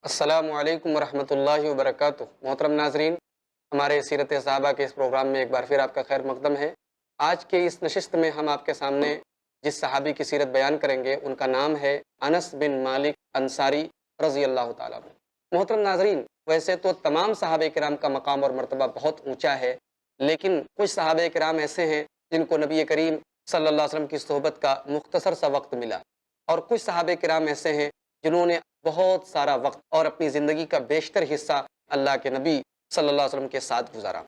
السلام علیکم ورحمۃ اللہ وبرکاتہ۔ محترم ناظرین، ہمارے سیرت صحابہ کے اس پروگرام میں ایک بار پھر آپ کا خیر مقدم ہے۔ آج کے اس نشست میں ہم آپ کے سامنے جس صحابی کی سیرت بیان کریں گے ان کا نام ہے انس بن مالک انصاری رضی اللہ تعالیٰ عنہ۔ محترم ناظرین، ویسے تو تمام صحابہ کرام کا مقام اور مرتبہ بہت اونچا ہے، لیکن کچھ صحابہ کرام ایسے ہیں جن کو نبی کریم صلی اللہ علیہ وسلم کی صحبت کا مختصر سا وقت ملا، اور کچھ صحابہ کرام ایسے ہیں جنہوں نے بہت سارا وقت اور اپنی زندگی کا بیشتر حصہ اللہ کے نبی صلی اللہ علیہ وسلم کے ساتھ گزارا۔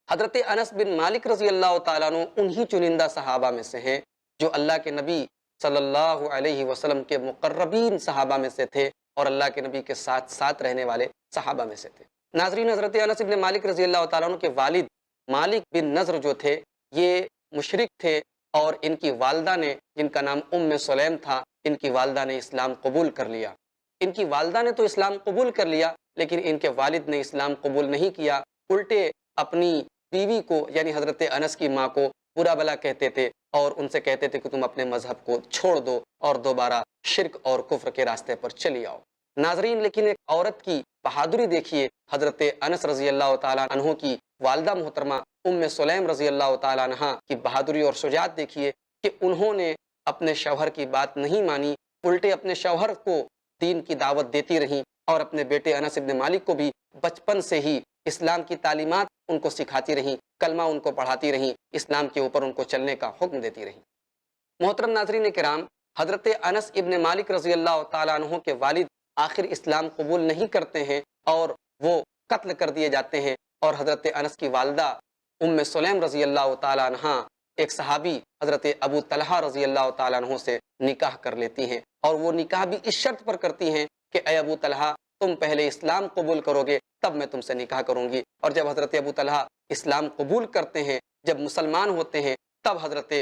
حضرت انس بن مالک رضی اللہ تعالیٰ عنہ انہی چنندہ صحابہ میں سے ہیں جو اللہ کے نبی صلی اللہ علیہ وسلم کے مقربین صحابہ میں سے تھے اور اللہ کے نبی کے ساتھ ساتھ رہنے والے صحابہ میں سے تھے۔ ناظرین، حضرت انس بن مالک رضی اللہ تعالیٰ عنہ کے والد مالک بن نضر جو تھے یہ مشرک تھے، اور ان کی والدہ نے، جن کا نام سلیم تھا، ان کی والدہ نے اسلام قبول کر لیا۔ ان کی والدہ نے تو اسلام قبول کر لیا، لیکن ان کے والد نے اسلام قبول نہیں کیا، الٹے اپنی بیوی کو یعنی حضرت انس کی ماں کو برا بلا کہتے تھے اور ان سے کہتے تھے کہ تم اپنے مذہب کو چھوڑ دو اور دوبارہ شرک اور کفر کے راستے پر چلی آؤ۔ ناظرین، لیکن ایک عورت کی بہادری دیکھیے، حضرت انس رضی اللہ تعالیٰ عنہ کی والدہ محترمہ سلیم رضی اللہ تعالیٰ عنہ کی بہادری اور شجاعت دیکھیے کہ انہوں نے اپنے شوہر کی بات نہیں مانی، الٹے اپنے شوہر کو دین کی دعوت دیتی رہیں اور اپنے بیٹے انس بن مالک کو بھی بچپن سے ہی اسلام کی تعلیمات ان کو سکھاتی رہیں، کلمہ ان کو پڑھاتی رہیں، اسلام کے اوپر ان کو چلنے کا حکم دیتی رہیں۔ محترم ناظرین کرام، حضرت انس ابن مالک رضی اللہ تعالیٰ عنہ کے والد آخر اسلام قبول نہیں کرتے ہیں اور وہ قتل کر دیے جاتے ہیں، اور حضرت انس کی والدہ سلیم رضی اللہ تعالیٰ عنہ ایک صحابی حضرت ابو طلحہ رضی اللہ تعالیٰ عنہ سے نکاح کر لیتی ہیں، اور وہ نکاح بھی اس شرط پر کرتی ہیں کہ اے ابو طلحہ، تم پہلے اسلام قبول کرو گے تب میں تم سے نکاح کروں گی۔ اور جب حضرت ابو طلحہ اسلام قبول کرتے ہیں، جب مسلمان ہوتے ہیں، تب حضرت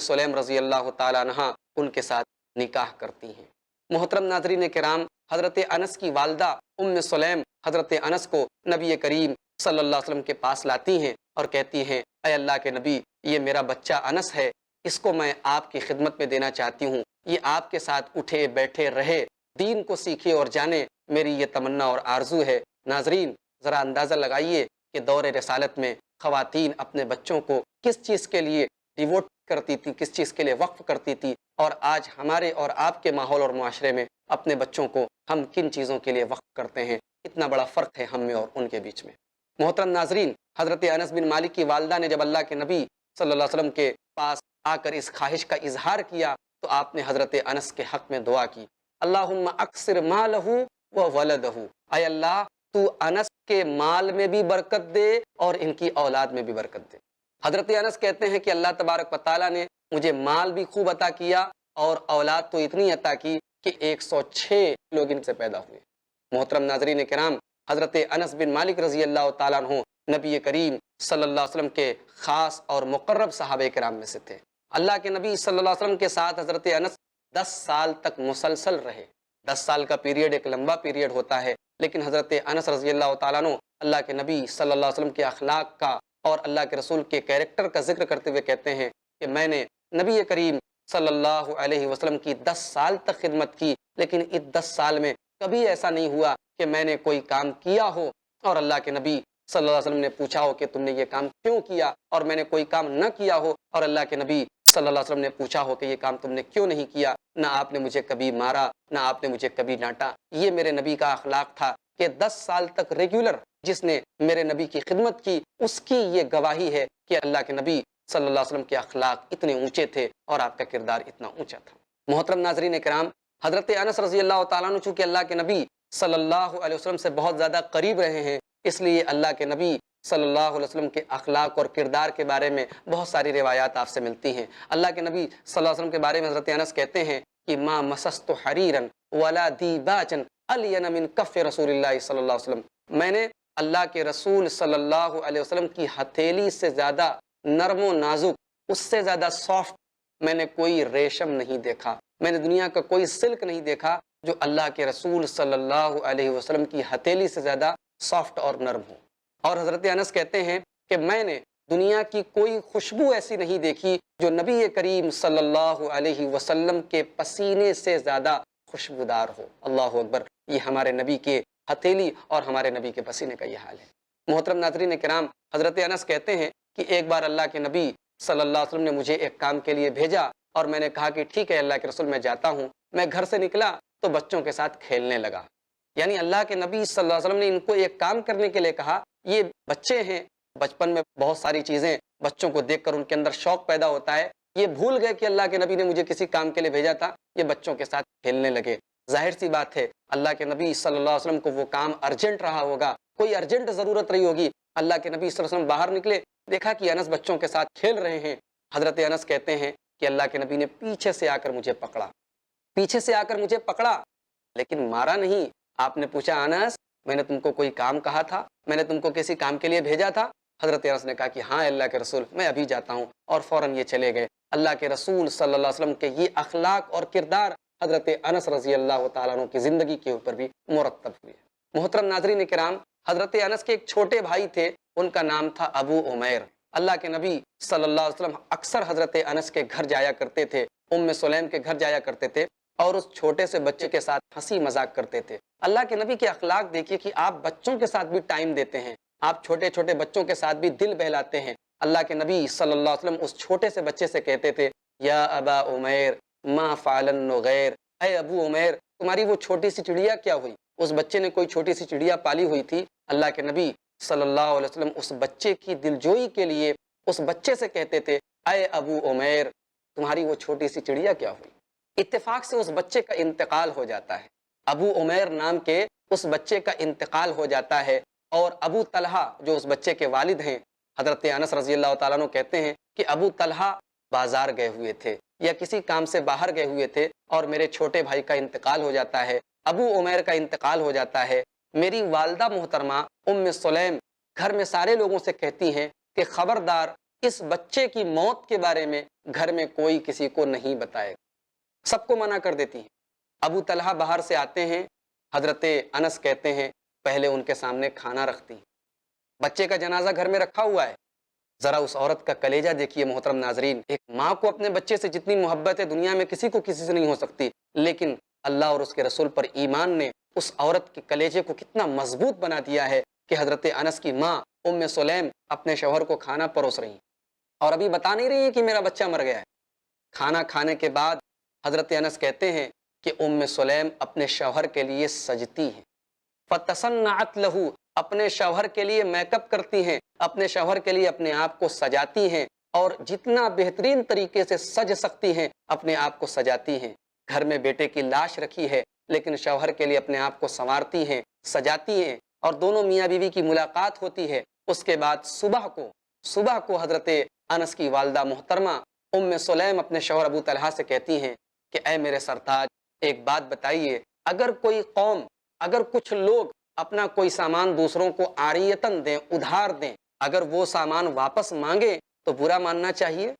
سلیم رضی اللہ تعالیٰ عنہ ان کے ساتھ نکاح کرتی ہیں۔ محترم ناظرین کرام، حضرت انس کی والدہ سلیم حضرت انس کو نبی کریم صلی اللہ علیہ وسلم کے پاس لاتی ہیں اور کہتی ہیں، اے اللہ کے نبی، یہ میرا بچہ انس ہے، اس کو میں آپ کی خدمت میں دینا چاہتی ہوں، یہ آپ کے ساتھ اٹھے بیٹھے رہے، دین کو سیکھے اور جانے، میری یہ تمنا اور آرزو ہے۔ ناظرین، ذرا اندازہ لگائیے کہ دور رسالت میں خواتین اپنے بچوں کو کس چیز کے لیے ڈیووٹ کرتی تھی، کس چیز کے لیے وقف کرتی تھی، اور آج ہمارے اور آپ کے ماحول اور معاشرے میں اپنے بچوں کو ہم کن چیزوں کے لیے وقف کرتے ہیں۔ اتنا بڑا فرق ہے ہم میں اور ان کے بیچ میں۔ محترم ناظرین، حضرت انس بن مالک کی والدہ نے جب اللہ کے نبی صلی اللہ علیہ وسلم کے پاس آ کر اس خواہش کا اظہار کیا تو آپ نے حضرت انس کے حق میں دعا کی، اللہم اکثر مالہ و ولدہ، اے اللہ تو انس کے مال میں بھی برکت دے اور ان کی اولاد میں بھی برکت دے۔ حضرت انس کہتے ہیں کہ اللہ تبارک و تعالیٰ نے مجھے مال بھی خوب عطا کیا اور اولاد تو اتنی عطا کی کہ 106 لوگ ان سے پیدا ہوئے۔ محترم ناظرین کرام، حضرت انس بن مالک رضی اللہ تعالیٰ عنہ نبی کریم صلی اللہ علیہ وسلم کے خاص اور مقرب صحابہ کرام میں سے تھے۔ اللہ کے نبی صلی اللہ علیہ وسلم کے ساتھ حضرت انس 10 سال تک مسلسل رہے۔ 10 سال کا پیریڈ ایک لمبا پیریڈ ہوتا ہے، لیکن حضرت انس رضی اللہ تعالیٰ عنہ اللہ کے نبی صلی اللہ علیہ وسلم کے اخلاق کا اور اللہ کے رسول کے کیریکٹر کا ذکر کرتے ہوئے کہتے ہیں کہ میں نے نبی کریم صلی اللہ علیہ وسلم کی 10 سال تک خدمت کی، لیکن اس 10 سال میں کبھی ایسا نہیں ہوا کہ میں نے کوئی کام کیا ہو اور اللہ کے نبی صلی اللہ علیہ وسلم نے پوچھا ہو کہ تم نے یہ کام کیوں کیا، اور میں نے کوئی کام نہ کیا ہو اور اللہ کے نبی صلی اللہ علیہ وسلم نے پوچھا ہو کہ یہ کام تم نے کیوں نہیں کیا۔ نہ آپ نے مجھے کبھی مارا، نہ آپ نے مجھے کبھی ڈانٹا۔ یہ میرے نبی کا اخلاق تھا کہ 10 سال تک ریگولر جس نے میرے نبی کی خدمت کی، اس کی یہ گواہی ہے کہ اللہ کے نبی صلی اللہ علیہ وسلم کے اخلاق اتنے اونچے تھے اور آپ کا کردار اتنا اونچا تھا۔ محترم ناظرین کرام، حضرت انس رضی اللہ تعالیٰ عنہ چونکہ اللہ کے نبی صلی اللہ علیہ وسلم سے بہت زیادہ قریب رہے ہیں، اس لیے اللہ کے نبی صلی اللہ علیہ وسلم کے اخلاق اور کردار کے بارے میں بہت ساری روایات آپ سے ملتی ہیں۔ اللہ کے نبی صلی اللہ علیہ وسلم کے بارے میں حضرت انس کہتے ہیں کہ ما مسست حریرا ولا دیباجا الین من کف رسول اللہ صلی اللہ علیہ وسلم، میں نے اللہ کے رسول صلی اللہ علیہ وسلم کی ہتھیلی سے زیادہ نرم و نازک، اس سے زیادہ سافٹ میں نے کوئی ریشم نہیں دیکھا، میں نے دنیا کا کوئی سلک نہیں دیکھا جو اللہ کے رسول صلی اللہ علیہ وسلم کی ہتھیلی سے زیادہ سافٹ اور نرم ہو۔ اور حضرت انس کہتے ہیں کہ میں نے دنیا کی کوئی خوشبو ایسی نہیں دیکھی جو نبی کریم صلی اللہ علیہ وسلم کے پسینے سے زیادہ خوشبودار ہو۔ اللہ اکبر۔ یہ ہمارے نبی کے ہتھیلی اور ہمارے نبی کے پسینے کا یہ حال ہے۔ محترم ناظرین کرام، حضرت انس کہتے ہیں کہ ایک بار اللہ کے نبی صلی اللہ علیہ وسلم نے مجھے ایک کام کے لیے بھیجا اور میں نے کہا کہ ٹھیک ہے اللہ کے رسول میں جاتا ہوں۔ میں گھر سے نکلا تو بچوں کے ساتھ کھیلنے لگا۔ یعنی اللہ کے نبی صلی اللہ علیہ وسلم نے ان کو ایک کام کرنے کے لیے کہا، یہ بچے ہیں، بچپن میں بہت ساری چیزیں بچوں کو دیکھ کر ان کے اندر شوق پیدا ہوتا ہے، یہ بھول گئے کہ اللہ کے نبی نے مجھے کسی کام کے لیے بھیجا تھا، یہ بچوں کے ساتھ کھیلنے لگے۔ ظاہر سی بات ہے اللہ کے نبی صلی اللہ علیہ وسلم کو وہ کام ارجنٹ رہا ہوگا، کوئی ارجنٹ ضرورت رہی ہوگی۔ اللہ کے نبی صلی اللہ علیہ وسلم باہر نکلے، دیکھا کہ انس بچوں کے ساتھ کھیل رہے ہیں۔ حضرت انس کہتے ہیں کہ اللہ کے نبی نے پیچھے سے آ کر مجھے پکڑا، پیچھے سے آ کر مجھے پکڑا لیکن مارا نہیں۔ آپ نے پوچھا انس میں نے تم کو کوئی کام کہا تھا، میں نے تم کو کسی کام کے لیے بھیجا تھا؟ حضرت انس نے کہا کہ ہاں اللہ کے رسول میں ابھی جاتا ہوں، اور فوراً یہ چلے گئے۔ اللہ کے رسول صلی اللہ علیہ وسلم کے یہ اخلاق اور کردار حضرت انس رضی اللہ تعالیٰ عنہ کی زندگی کے اوپر بھی مرتب ہوئے۔ محترم ناظرین کرام، حضرت انس کے ایک چھوٹے بھائی تھے، ان کا نام تھا ابو عمیر۔ اللہ کے نبی صلی اللہ علیہ وسلم اکثر حضرت انس کے گھر جایا کرتے تھے، ام سلیم کے گھر جایا کرتے تھے اور اس چھوٹے سے بچے کے ساتھ ہنسی مذاق کرتے تھے۔ اللہ کے نبی کے اخلاق دیکھیے کہ آپ بچوں کے ساتھ بھی ٹائم دیتے ہیں، آپ چھوٹے چھوٹے بچوں کے ساتھ بھی دل بہلاتے ہیں۔ اللہ کے نبی صلی اللہ علیہ وسلم اس چھوٹے سے بچے سے کہتے تھے یا ابا عمیر ما فعل النغیر، اے ابو عمیر تمہاری وہ چھوٹی سی چڑیا کیا ہوئی؟ اس بچے نے کوئی چھوٹی سی چڑیا پالی ہوئی تھی۔ اللہ کے نبی صلی اللہ علیہ وسلم اس بچے کی دلجوئی کے لیے اس بچے سے کہتے تھے اے ابو عمیر تمہاری وہ چھوٹی سی چڑیا کیا ہوئی؟ اتفاق سے اس بچے کا انتقال ہو جاتا ہے، ابو عمیر نام کے اس بچے کا انتقال ہو جاتا ہے، اور ابو طلحہ جو اس بچے کے والد ہیں، حضرت انس رضی اللہ تعالیٰ عنہ کہتے ہیں کہ ابو طلحہ بازار گئے ہوئے تھے یا کسی کام سے باہر گئے ہوئے تھے اور میرے چھوٹے بھائی کا انتقال ہو جاتا ہے، ابو عمیر کا انتقال ہو جاتا ہے۔ میری والدہ محترمہ ام سلیم گھر میں سارے لوگوں سے کہتی ہیں کہ خبردار اس بچے کی موت کے بارے میں گھر میں کوئی کسی کو نہیں بتائے، سب کو منع کر دیتی ہیں۔ ابو طلحہ باہر سے آتے ہیں، حضرت انس کہتے ہیں پہلے ان کے سامنے کھانا رکھتی ہیں، بچے کا جنازہ گھر میں رکھا ہوا ہے۔ ذرا اس عورت کا کلیجہ دیکھیے محترم ناظرین، ایک ماں کو اپنے بچے سے جتنی محبت ہے دنیا میں کسی کو کسی سے نہیں ہو سکتی، لیکن اللہ اور اس کے رسول پر ایمان نے اس عورت کے کلیجے کو کتنا مضبوط بنا دیا ہے کہ حضرت انس کی ماں ام سلیم اپنے شوہر کو کھانا پروس رہی ہیں اور ابھی بتا نہیں رہی ہے کہ میرا بچہ مر گیا ہے۔ کھانا کھانے کے بعد حضرت انس کہتے ہیں کہ ام سلیم اپنے شوہر کے لیے سجتی ہیں، فتصنعت لہو، اپنے شوہر کے لیے میک اپ کرتی ہیں، اپنے شوہر کے لیے اپنے آپ کو سجاتی ہیں، اور جتنا بہترین طریقے سے سج سکتی ہیں اپنے آپ کو سجاتی ہیں۔ گھر میں بیٹے کی لاش رکھی ہے لیکن شوہر کے لیے اپنے آپ کو سنوارتی ہیں، سجاتی ہیں، اور دونوں میاں بیوی کی ملاقات ہوتی ہے۔ اس کے بعد صبح کو حضرت انس کی والدہ محترمہ ام سلیم اپنے شوہر ابو طلحہ سے کہتی ہیں کہ اے میرے سرتاج ایک بات بتائیے، اگر کوئی قوم، اگر کچھ لوگ اپنا کوئی سامان دوسروں کو عاریتاً دیں، ادھار دیں، اگر وہ سامان واپس مانگے تو برا ماننا چاہیے؟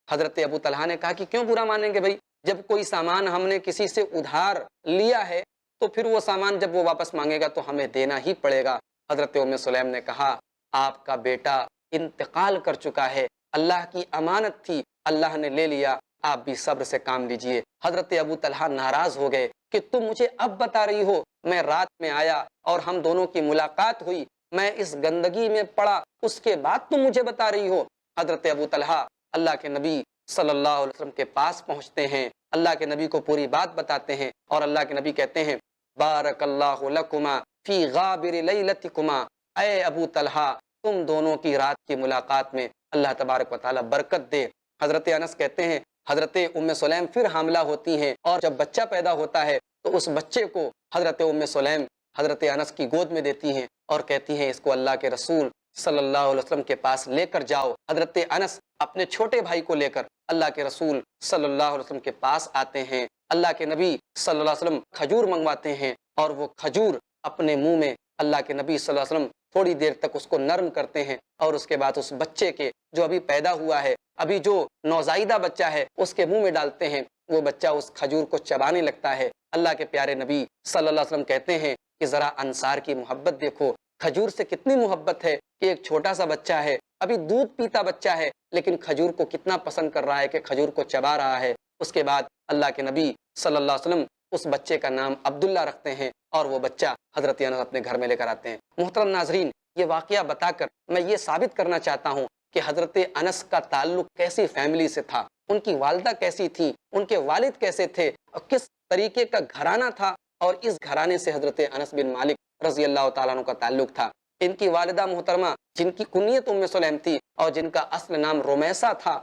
حضرت ابو طلحہ نے کہا کہ کیوں برا مانیں گے بھائی، جب کوئی سامان ہم نے کسی سے ادھار لیا ہے تو پھر وہ سامان جب وہ واپس مانگے گا تو ہمیں دینا ہی پڑے گا۔ حضرت ام سلیم نے کہا آپ کا بیٹا انتقال کر چکا ہے، اللہ کی امانت تھی، اللہ نے لے لیا، آپ بھی صبر سے کام لیجئے۔ حضرت ابو طلحہ ناراض ہو گئے کہ تم مجھے اب بتا رہی ہو، میں رات میں آیا اور ہم دونوں کی ملاقات ہوئی، میں اس گندگی میں پڑا، اس کے بعد تم مجھے بتا رہی ہو۔ حضرت ابو طلحہ اللہ کے نبی صلی اللہ علیہ وسلم کے پاس پہنچتے ہیں، اللہ کے نبی کو پوری بات بتاتے ہیں، اور اللہ کے نبی کہتے ہیں بارک اللہ لکما فی غابر لیلتکما، اے ابو طلحہ تم دونوں کی رات کی ملاقات میں اللہ تبارک و تعالی برکت دے۔ حضرت انس کہتے ہیں حضرت ام سلیم پھر حاملہ ہوتی ہیں، اور جب بچہ پیدا ہوتا ہے تو اس بچے کو حضرت ام سلیم حضرت انس کی گود میں دیتی ہیں اور کہتی ہیں اس کو اللہ کے رسول صلی اللہ علیہ وسلم کے پاس لے کر جاؤ۔ حضرت انس اپنے چھوٹے بھائی کو لے کر اللہ کے رسول صلی اللہ علیہ وسلم کے پاس آتے ہیں۔ اللہ کے نبی صلی اللہ علیہ وسلم کھجور منگواتے ہیں، اور وہ کھجور اپنے منہ میں اللہ کے نبی صلی اللہ علیہ وسلم تھوڑی دیر تک اس کو نرم کرتے ہیں، اور اس کے بعد اس بچے کے جو ابھی پیدا ہوا ہے، ابھی جو نوزائیدہ بچہ ہے، اس کے منہ میں ڈالتے ہیں، وہ بچہ اس کھجور کو چبانے لگتا ہے۔ اللہ کے پیارے نبی صلی اللہ علیہ وسلم کہتے ہیں کہ ذرا انصار کی محبت دیکھو، کھجور سے کتنی محبت ہے کہ ایک چھوٹا سا بچہ ہے، ابھی دودھ پیتا بچہ ہے، لیکن کھجور کو کتنا پسند کر رہا ہے کہ کھجور کو چبا رہا ہے۔ اس کے بعد اللہ کے نبی صلی اللہ علیہ وسلم اس بچے کا نام عبداللہ رکھتے ہیں، اور وہ بچہ حضرت انس اپنے گھر میں لے کر آتے ہیں۔ محترم ناظرین، یہ واقعہ بتا کر میں یہ ثابت کرنا چاہتا ہوں کہ حضرت انس کا تعلق کیسی فیملی سے تھا، ان کی والدہ کیسی تھی، ان کے والد کیسے تھے، اور کس طریقے کا گھرانہ تھا، اور اس گھرانے سے حضرت انس بن مالک رضی اللہ تعالیٰ عنہ کا تعلق تھا۔ ان کی والدہ محترمہ جن کی کنیت ام سلیم تھی اور جن کا اصل نام رومیسہ تھا،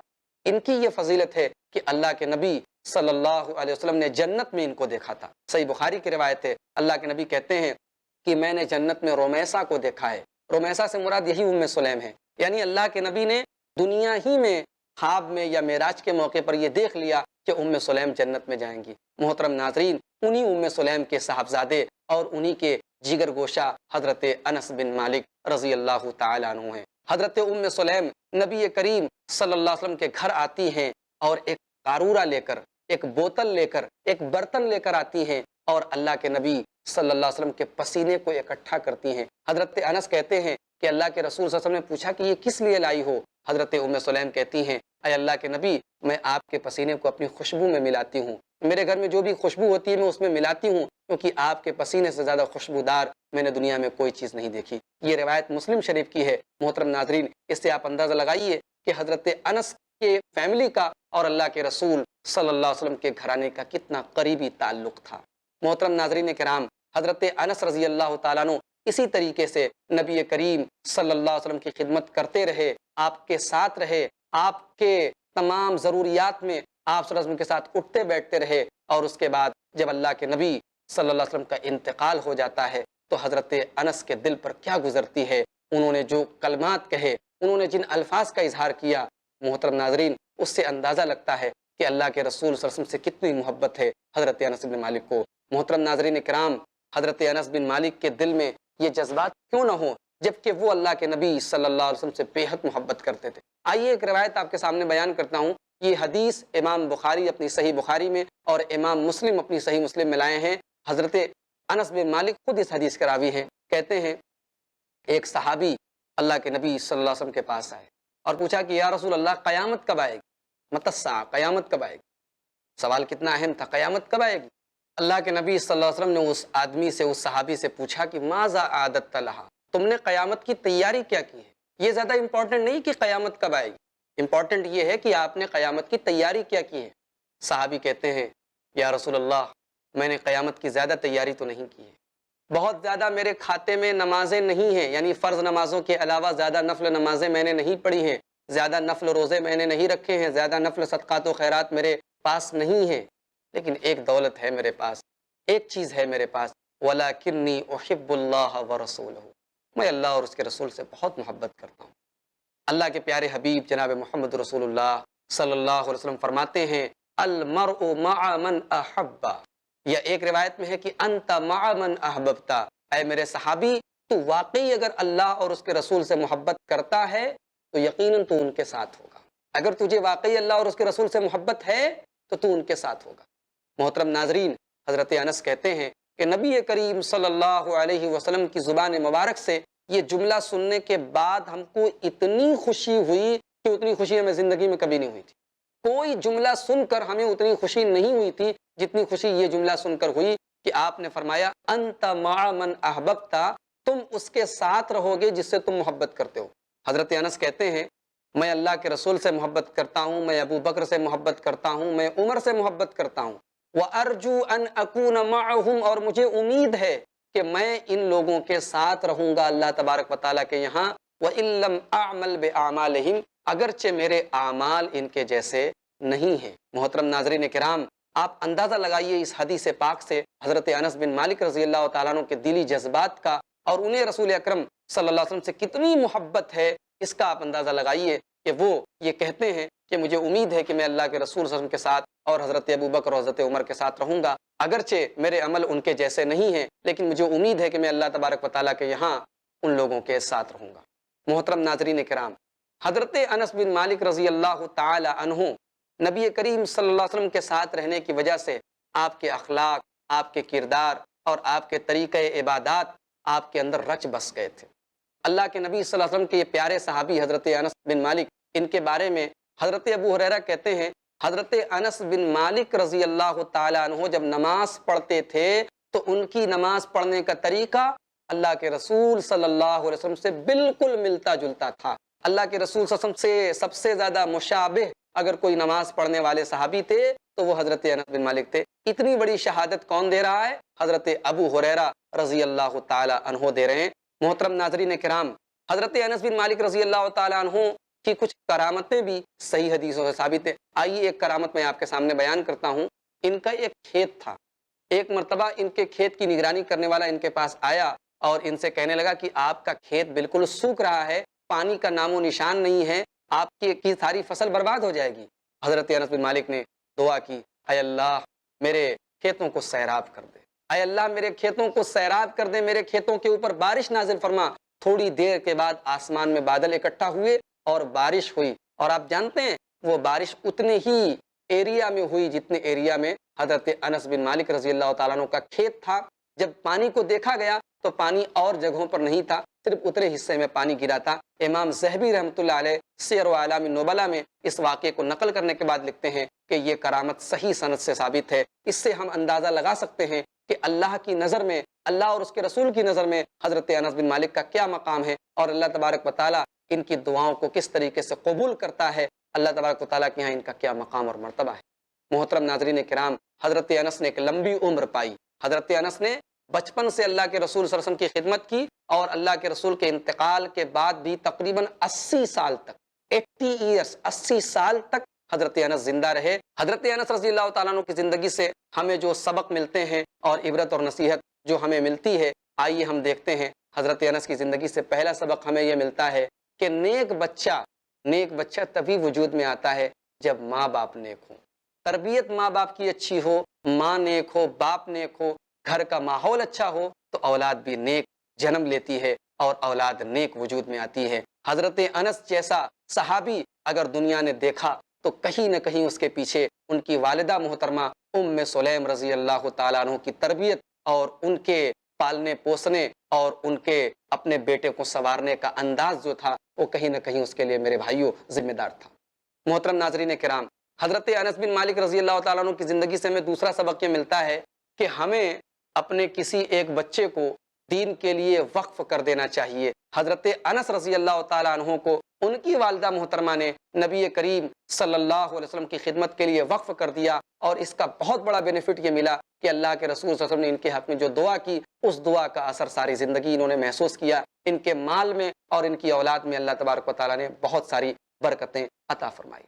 ان کی یہ فضیلت ہے کہ اللہ کے نبی صلی اللہ علیہ وسلم نے جنت میں ان کو دیکھا تھا۔ صحیح بخاری کی روایت ہے، اللہ کے نبی کہتے ہیں کہ میں نے جنت میں رومیسہ کو دیکھا ہے۔ رومیسہ سے مراد یہی ام سلیم ہے، یعنی اللہ کے نبی نے دنیا ہی میں خواب میں یا معراج کے موقع پر یہ دیکھ لیا کہ ام سلیم جنت میں جائیں گی۔ محترم ناظرین، انہی ام سلیم کے صاحبزادے اور انہی کے جگر گوشہ حضرت انس بن مالک رضی اللہ تعالیٰ عنہ ہیں۔ حضرت ام سلیم نبی کریم صلی اللہ علیہ وسلم کے گھر آتی ہیں اور ایک قارورہ لے کر، ایک بوتل لے کر، ایک برتن لے کر آتی ہیں اور اللہ کے نبی صلی اللہ علیہ وسلم کے پسینے کو اکٹھا کرتی ہیں۔ حضرت انس کہتے ہیں کہ اللہ کے رسول صلی اللہ علیہ وسلم نے پوچھا کہ یہ کس لیے لائی ہو؟ حضرت ام سلیم کہتی ہیں، اے اللہ کے نبی، میں آپ کے پسینے کو اپنی خوشبو میں ملاتی ہوں، میرے گھر میں جو بھی خوشبو ہوتی ہے میں اس میں ملاتی ہوں، کیونکہ آپ کے پسینے سے زیادہ خوشبودار میں نے دنیا میں کوئی چیز نہیں دیکھی۔ یہ روایت مسلم شریف کی ہے۔ محترم ناظرین، اس سے آپ اندازہ لگائیے کہ حضرت انس کے فیملی کا اور اللہ کے رسول صلی اللہ علیہ وسلم کے گھرانے کا کتنا قریبی تعلق تھا۔ محترم ناظرین کرام، حضرت انس رضی اللہ تعالیٰ عنہ اسی طریقے سے نبی کریم صلی اللہ علیہ وسلم کی خدمت کرتے رہے، آپ کے ساتھ رہے، آپ کے تمام ضروریات میں آپ صلی اللہ علیہ وسلم کے ساتھ اٹھتے بیٹھتے رہے، اور اس کے بعد جب اللہ کے نبی صلی اللہ علیہ وسلم کا انتقال ہو جاتا ہے تو حضرت انس کے دل پر کیا گزرتی ہے، انہوں نے جو کلمات کہے، انہوں نے جن الفاظ کا اظہار کیا، محترم ناظرین، اس سے اندازہ لگتا ہے کہ اللہ کے رسول صلی اللہ علیہ وسلم سے کتنی محبت ہے حضرت انس بن مالک کو۔ محترم ناظرین کرام، حضرت انس بن مالک کے دل میں یہ جذبات کیوں نہ ہوں جبکہ وہ اللہ کے نبی صلی اللہ علیہ وسلم سے بے حد محبت کرتے تھے؟ آئیے ایک روایت آپ کے سامنے بیان کرتا ہوں۔ یہ حدیث امام بخاری اپنی صحیح بخاری میں اور امام مسلم اپنی صحیح مسلم میں لائے ہیں۔ حضرت انس بن مالک خود اس حدیث کے راوی ہیں۔ کہتے ہیں ایک صحابی اللہ کے نبی صلی اللہ علیہ وسلم کے پاس آئے اور پوچھا کہ یا رسول اللہ، قیامت کب آئے گی؟ متی الساعہ، قیامت کب آئے گی؟ سوال کتنا اہم تھا، قیامت کب آئے گی؟ اللہ کے نبی صلی اللہ علیہ وسلم نے اس آدمی سے، اس صحابی سے پوچھا کہ ماذا عادت لہا، تم نے قیامت کی تیاری کیا کی ہے؟ یہ زیادہ امپورٹنٹ نہیں کہ قیامت کب آئے گی، امپورٹنٹ یہ ہے کہ آپ نے قیامت کی تیاری کیا کی ہے۔ صحابی کہتے ہیں یا رسول اللہ، میں نے قیامت کی زیادہ تیاری تو نہیں کی ہے، بہت زیادہ میرے کھاتے میں نمازیں نہیں ہیں، یعنی فرض نمازوں کے علاوہ زیادہ نفل نمازیں میں نے نہیں پڑھی ہیں، زیادہ نفل روزے میں نے نہیں رکھے ہیں، زیادہ نفل صدقات و خیرات میرے پاس نہیں ہیں، لیکن ایک دولت ہے میرے پاس، ایک چیز ہے میرے پاس، وَلَكِنِّي أُحِبُّ اللَّهَ وَرَسُولَهُ، میں اللہ اور اس کے رسول سے بہت محبت کرتا ہوں۔ اللہ کے پیارے حبیب جناب محمد رسول اللہ صلی اللہ علیہ وسلم فرماتے ہیں المرء مع من احب، یا ایک روایت میں ہے کہ انت مع من احببتا، اے میرے صحابی، تو واقعی اگر اللہ اور اس کے رسول سے محبت کرتا ہے تو یقیناً تو ان کے ساتھ ہوگا۔ اگر تجھے واقعی اللہ اور اس کے رسول سے محبت ہے تو تو ان کے ساتھ ہوگا۔ محترم ناظرین، حضرت انس کہتے ہیں کہ نبی کریم صلی اللہ علیہ وسلم کی زبان مبارک سے یہ جملہ سننے کے بعد ہم کو اتنی خوشی ہوئی کہ اتنی خوشی ہمیں زندگی میں کبھی نہیں ہوئی تھی۔ کوئی جملہ سن کر ہمیں اتنی خوشی نہیں ہوئی تھی جتنی خوشی یہ جملہ سن کر ہوئی کہ آپ نے فرمایا انت مع من احببتا، تم اس کے ساتھ رہو گے جس سے تم محبت کرتے ہو۔ حضرت انس کہتے ہیں میں اللہ کے رسول سے محبت کرتا ہوں، میں ابو بکر سے محبت کرتا ہوں، میں عمر سے محبت کرتا ہوں، وَأَرْجُو أَنْ أَكُونَ مَعَهُمْ، اور مجھے امید ہے کہ میں ان لوگوں کے ساتھ رہوں گا اللہ تبارک و تعالیٰ کے یہاں، وَإِن لَمْ أَعْمَلْ بِأَعْمَالِهِمْ، اگرچہ میرے اعمال ان کے جیسے نہیں ہیں۔ محترم ناظرین کرام، آپ اندازہ لگائیے اس حدیث پاک سے حضرت انس بن مالک رضی اللہ تعالیٰ عنہ کے دلی جذبات کا، اور انہیں رسول اکرم صلی اللہ علیہ وسلم سے کتنی محبت ہے، اس کا آپ اندازہ لگائیے کہ وہ یہ کہتے ہیں کہ مجھے امید ہے کہ میں اللہ کے رسول صلی اللہ علیہ وسلم کے ساتھ اور حضرت ابو بکر اور حضرت عمر کے ساتھ رہوں گا، اگرچہ میرے عمل ان کے جیسے نہیں ہیں، لیکن مجھے امید ہے کہ میں اللہ تبارک و تعالیٰ کے یہاں ان لوگوں کے ساتھ رہوں گا۔ محترم ناظرین کرام، حضرت انس بن مالک رضی اللہ تعالی عنہ نبی کریم صلی اللہ علیہ وسلم کے ساتھ رہنے کی وجہ سے آپ کے اخلاق، آپ کے کردار اور آپ کے طریقہ عبادات آپ کے اندر رچ بس گئے تھے۔ اللہ کے نبی صلی اللہ علیہ وسلم کے یہ پیارے صحابی حضرت انس بن مالک، ان کے بارے میں حضرت ابو ہریرہ کہتے ہیں حضرت انس بن مالک رضی اللہ تعالی عنہ جب نماز پڑھتے تھے تو ان کی نماز پڑھنے کا طریقہ اللہ کے رسول صلی اللہ علیہ وسلم سے بالکل ملتا جلتا تھا۔ اللہ کے رسول صلی اللہ علیہ وسلم سے سب سے زیادہ مشابہ اگر کوئی نماز پڑھنے والے صحابی تھے تو وہ حضرت انس بن مالک تھے۔ اتنی بڑی شہادت کون دے رہا ہے؟ حضرت ابو ہریرہ رضی اللہ تعالی عنہ دے رہے ہیں۔ محترم ناظرین کرام، حضرت انس بن مالک رضی اللہ تعالی عنہ کی کچھ کرامتیں بھی صحیح حدیثوں سے ثابت ہے۔ آئیے ایک کرامت میں آپ کے سامنے بیان کرتا ہوں۔ ان کا ایک کھیت تھا، ایک مرتبہ ان کے کھیت کی نگرانی کرنے والا ان کے پاس آیا اور ان سے کہنے لگا کہ آپ کا کھیت بالکل سوکھ رہا ہے، پانی کا نام و نشان نہیں ہے، آپ کی ساری فصل برباد ہو جائے گی۔ حضرت انس بن مالک نے دعا کی، اے اللہ میرے کھیتوں کو سیراب کر دے، اے اللہ میرے کھیتوں کو سیراب کر دے، میرے کھیتوں کے اوپر بارش نازل فرما۔ تھوڑی دیر کے بعد آسمان میں بادل اکٹھا ہوئے اور بارش ہوئی، اور آپ جانتے ہیں وہ بارش اتنے ہی ایریا میں ہوئی جتنے ایریا میں حضرت انس بن مالک رضی اللہ تعالیٰ عنہ کا کھیت تھا۔ جب پانی کو دیکھا گیا تو پانی اور جگہوں پر نہیں تھا، صرف اتنے حصے میں پانی گرا تھا۔ امام ذہبی رحمۃ اللہ علیہ سیر و اعلام النبلاء میں اس واقعے کو نقل کرنے کے بعد لکھتے ہیں کہ یہ کرامت صحیح سند سے ثابت ہے۔ اس سے ہم اندازہ لگا سکتے ہیں کہ اللہ کی نظر میں، اللہ اور اس کے رسول کی نظر میں حضرت انس بن مالک کا کیا مقام ہے، اور اللہ تبارک و تعالیٰ ان کی دعاؤں کو کس طریقے سے قبول کرتا ہے، اللہ تبارک و تعالیٰ کے یہاں ان کا کیا مقام اور مرتبہ ہے۔ محترم ناظرین کرام، حضرت انس نے ایک لمبی عمر پائی۔ حضرت انس نے بچپن سے اللہ کے رسول صلی اللہ علیہ وسلم کی خدمت کی، اور اللہ کے رسول کے انتقال کے بعد بھی تقریباً 80 سال تک، 80 ایئرس، 80 سال تک حضرت انس زندہ رہے۔ حضرت انس رضی اللہ تعالیٰ عنہ کی زندگی سے ہمیں جو سبق ملتے ہیں اور عبرت اور نصیحت جو ہمیں ملتی ہے، آئیے ہم دیکھتے ہیں۔ حضرت انس کی زندگی سے پہلا سبق ہمیں یہ ملتا ہے کہ نیک بچہ تبھی وجود میں آتا ہے جب ماں باپ نیک ہوں، تربیت ماں باپ کی اچھی ہو، ماں نیک ہو، باپ نیک ہو، گھر کا ماحول اچھا ہو تو اولاد بھی نیک جنم لیتی ہے اور اولاد نیک وجود میں آتی ہے۔ حضرت انس جیسا صحابی اگر دنیا نے دیکھا تو کہیں نہ کہیں اس کے پیچھے ان کی والدہ محترمہ ام سلیم رضی اللہ تعالیٰ عنہ کی تربیت اور ان کے پالنے پوسنے اور ان کے اپنے بیٹے کو سنوارنے کا انداز جو تھا وہ کہیں نہ کہیں اس کے لیے میرے بھائیوں ذمہ دار تھا۔ محترم ناظرین کرام، حضرت انس بن مالک رضی اللہ تعالیٰ عنہ کی زندگی سے ہمیں دوسرا سبق یہ ملتا ہے کہ ہمیں اپنے کسی ایک بچے کو دین کے لیے وقف کر دینا چاہیے۔ حضرت انس رضی اللہ تعالیٰ عنہ کو ان کی والدہ محترمہ نے نبی کریم صلی اللہ علیہ وسلم کی خدمت کے لیے وقف کر دیا، اور اس کا بہت بڑا بینیفٹ یہ ملا کہ اللہ کے رسول صلی اللہ علیہ وسلم نے ان کے حق میں جو دعا کی، اس دعا کا اثر ساری زندگی انہوں نے محسوس کیا۔ ان کے مال میں اور ان کی اولاد میں اللہ تبارک و تعالیٰ نے بہت ساری برکتیں عطا فرمائی۔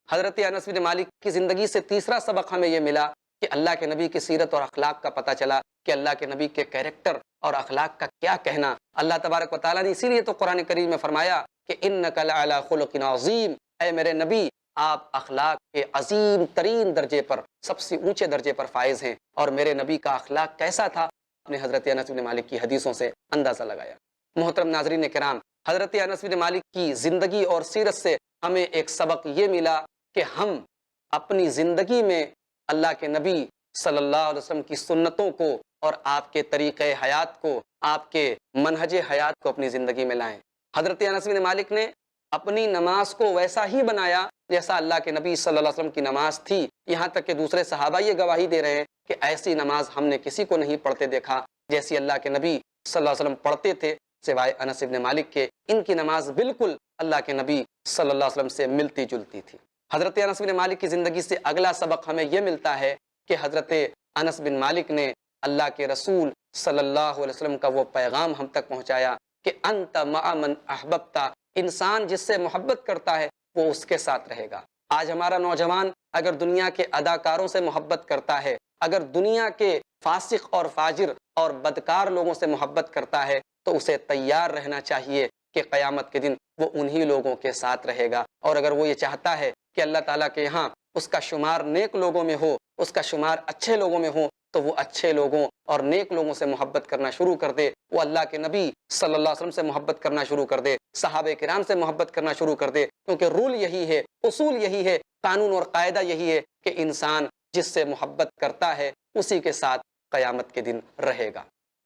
حضرت انس بن مالک کی زندگی سے تیسرا سبق ہمیں یہ ملا کہ اللہ کے نبی کی سیرت اور اخلاق کا پتہ چلا کہ اللہ کے نبی کے کیریکٹر اور اخلاق کا کیا کہنا۔ اللہ تبارک و تعالیٰ نے اسی لیے تو قرآن کریم میں فرمایا کہ انک لعلی خلق عظیم، اے میرے نبی آپ اخلاق کے عظیم ترین درجے پر، سب سے اونچے درجے پر فائز ہیں۔ اور میرے نبی کا اخلاق کیسا تھا، اپنے حضرت انس بن مالک کی حدیثوں سے اندازہ لگایا۔ محترم ناظرین کرام، حضرت انس بن مالک کی زندگی اور سیرت سے ہمیں ایک سبق یہ ملا کہ ہم اپنی زندگی میں اللہ کے نبی صلی اللہ علیہ وسلم کی سنتوں کو اور آپ کے طریقہ حیات کو، آپ کے منہج حیات کو اپنی زندگی میں لائیں۔ حضرت انس بن مالک نے اپنی نماز کو ویسا ہی بنایا جیسا اللہ کے نبی صلی اللہ علیہ وسلم کی نماز تھی، یہاں تک کہ دوسرے صحابہ یہ گواہی دے رہے ہیں کہ ایسی نماز ہم نے کسی کو نہیں پڑھتے دیکھا جیسی اللہ کے نبی صلی اللہ علیہ وسلم پڑھتے تھے، سوائے انس بن مالک کے۔ ان کی نماز بالکل اللہ کے نبی صلی اللہ علیہ وسلم سے ملتی جلتی تھی۔ حضرت انس بن مالک کی زندگی سے اگلا سبق ہمیں یہ ملتا ہے کہ حضرت انس بن مالک نے اللہ کے رسول صلی اللہ علیہ وسلم کا وہ پیغام ہم تک پہنچایا کہ انت مع من احببت، انسان جس سے محبت کرتا ہے وہ اس کے ساتھ رہے گا۔ آج ہمارا نوجوان اگر دنیا کے اداکاروں سے محبت کرتا ہے، اگر دنیا کے فاسق اور فاجر اور بدکار لوگوں سے محبت کرتا ہے تو اسے تیار رہنا چاہیے کہ قیامت کے دن وہ انہی لوگوں کے ساتھ رہے گا۔ اور اگر وہ یہ چاہتا ہے کہ اللہ تعالیٰ کے یہاں اس کا شمار نیک لوگوں میں ہو، اس کا شمار اچھے لوگوں میں ہو، تو وہ اچھے لوگوں اور نیک لوگوں سے محبت کرنا شروع کر دے، وہ اللہ کے نبی صلی اللہ علیہ وسلم سے محبت کرنا شروع کر دے، صحابہ کرام سے محبت کرنا شروع کر دے، کیونکہ رول یہی ہے، اصول یہی ہے، قانون اور قاعدہ یہی ہے کہ انسان جس سے محبت کرتا ہے اسی کے ساتھ قیامت کے دن رہے گا۔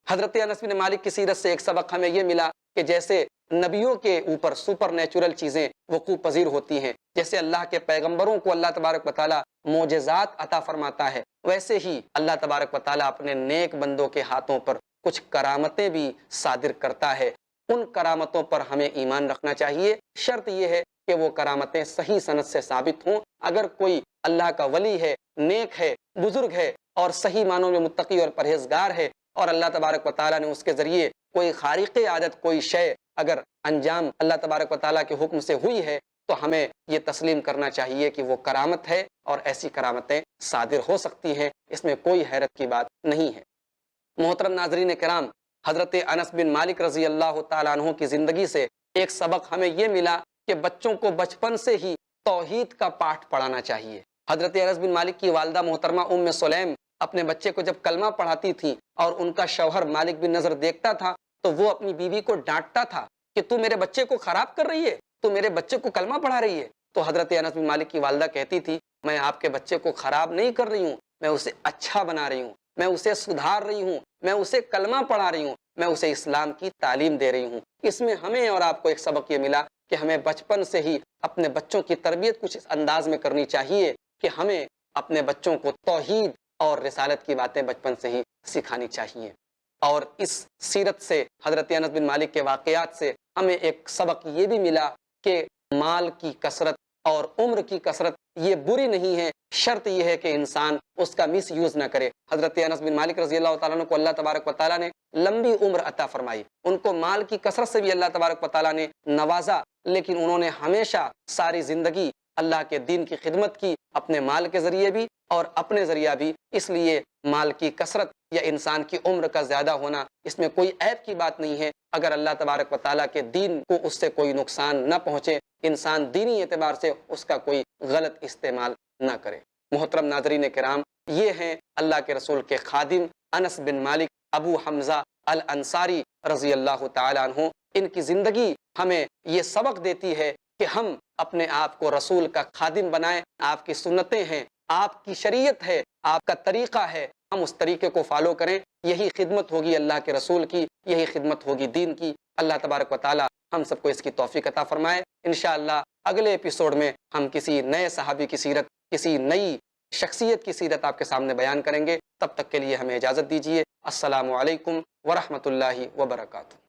حضرت انس بن مالک کی سیرت سے ایک سبق ہمیں یہ ملا کہ جیسے نبیوں کے اوپر سپر نیچرل چیزیں وقوع پذیر ہوتی ہیں۔ جیسے اللہ کے پیغمبروں کو اللہ تبارک و تعالیٰ معجزات عطا فرماتا ہے، ویسے ہی اللہ تبارک و تعالیٰ اپنے نیک بندوں کے ہاتھوں پر کچھ کرامتیں بھی صادر کرتا ہے۔ ان کرامتوں پر ہمیں ایمان رکھنا چاہیے۔ شرط یہ ہے کہ وہ کرامتیں صحیح سند سے ثابت ہوں۔ اگر کوئی اللہ کا ولی ہے، نیک ہے، بزرگ ہے اور صحیح معنوں میں متقی اور پرہیزگار ہے، اور اللہ تبارک و تعالیٰ نے اس کے ذریعے کوئی خارق عادت کوئی شے اگر انجام اللہ تبارک و تعالیٰ کے حکم سے ہوئی ہے، تو ہمیں یہ تسلیم کرنا چاہیے کہ وہ کرامت ہے، اور ایسی کرامتیں صادر ہو سکتی ہیں، اس میں کوئی حیرت کی بات نہیں ہے۔ محترم ناظرین کرام، حضرت انس بن مالک رضی اللہ تعالیٰ عنہ کی زندگی سے ایک سبق ہمیں یہ ملا کہ بچوں کو بچپن سے ہی توحید کا پاٹھ پڑھانا چاہیے۔ حضرت انس بن مالک کی والدہ محترمہ ام سلیم اپنے بچے کو جب کلمہ پڑھاتی تھی اور ان کا شوہر مالک بن نضر دیکھتا تھا تو وہ اپنی بیوی کو ڈانٹتا تھا کہ تو میرے بچے کو خراب کر رہی ہے، تو میرے بچے کو کلمہ پڑھا رہی ہے۔ تو حضرت انس بن مالک کی والدہ کہتی تھی، میں آپ کے بچے کو خراب نہیں کر رہی ہوں، میں اسے اچھا بنا رہی ہوں، میں اسے سدھار رہی ہوں، میں اسے کلمہ پڑھا رہی ہوں، میں اسے اسلام کی تعلیم دے رہی ہوں۔ اس میں ہمیں اور آپ کو ایک سبق یہ ملا کہ ہمیں بچپن سے ہی اپنے بچوں کی تربیت کچھ اس انداز میں کرنی چاہیے کہ ہمیں اپنے بچوں کو توحید اور رسالت کی باتیں بچپن سے ہی سکھانی چاہیے۔ اور اس سیرت سے، حضرت انس بن مالک کے واقعات سے ہمیں ایک سبق یہ بھی ملا کہ مال کی کثرت اور عمر کی کثرت یہ بری نہیں ہے، شرط یہ ہے کہ انسان اس کا مس یوز نہ کرے۔ حضرت انس بن مالک رضی اللہ تعالیٰ عنہ کو اللہ تبارک و تعالیٰ نے لمبی عمر عطا فرمائی، ان کو مال کی کثرت سے بھی اللہ تبارک و تعالیٰ نے نوازا، لیکن انہوں نے ہمیشہ ساری زندگی اللہ کے دین کی خدمت کی، اپنے مال کے ذریعے بھی اور اپنے ذریعہ بھی۔ اس لیے مال کی کثرت یا انسان کی عمر کا زیادہ ہونا، اس میں کوئی عیب کی بات نہیں ہے، اگر اللہ تبارک و تعالیٰ کے دین کو اس سے کوئی نقصان نہ پہنچے، انسان دینی اعتبار سے اس کا کوئی غلط استعمال نہ کرے۔ محترم ناظرین کرام، یہ ہیں اللہ کے رسول کے خادم انس بن مالک ابو حمزہ الانصاری رضی اللہ تعالیٰ عنہ۔ ان کی زندگی ہمیں یہ سبق دیتی ہے کہ ہم اپنے آپ کو رسول کا خادم بنائیں۔ آپ کی سنتیں ہیں، آپ کی شریعت ہے، آپ کا طریقہ ہے، ہم اس طریقے کو فالو کریں۔ یہی خدمت ہوگی اللہ کے رسول کی، یہی خدمت ہوگی دین کی۔ اللہ تبارک و تعالی ہم سب کو اس کی توفیق عطا فرمائے۔ انشاءاللہ اگلے ایپیسوڈ میں ہم کسی نئے صحابی کی سیرت، کسی نئی شخصیت کی سیرت آپ کے سامنے بیان کریں گے۔ تب تک کے لیے ہمیں اجازت دیجیے۔ السلام علیکم ورحمۃ اللہ وبرکاتہ۔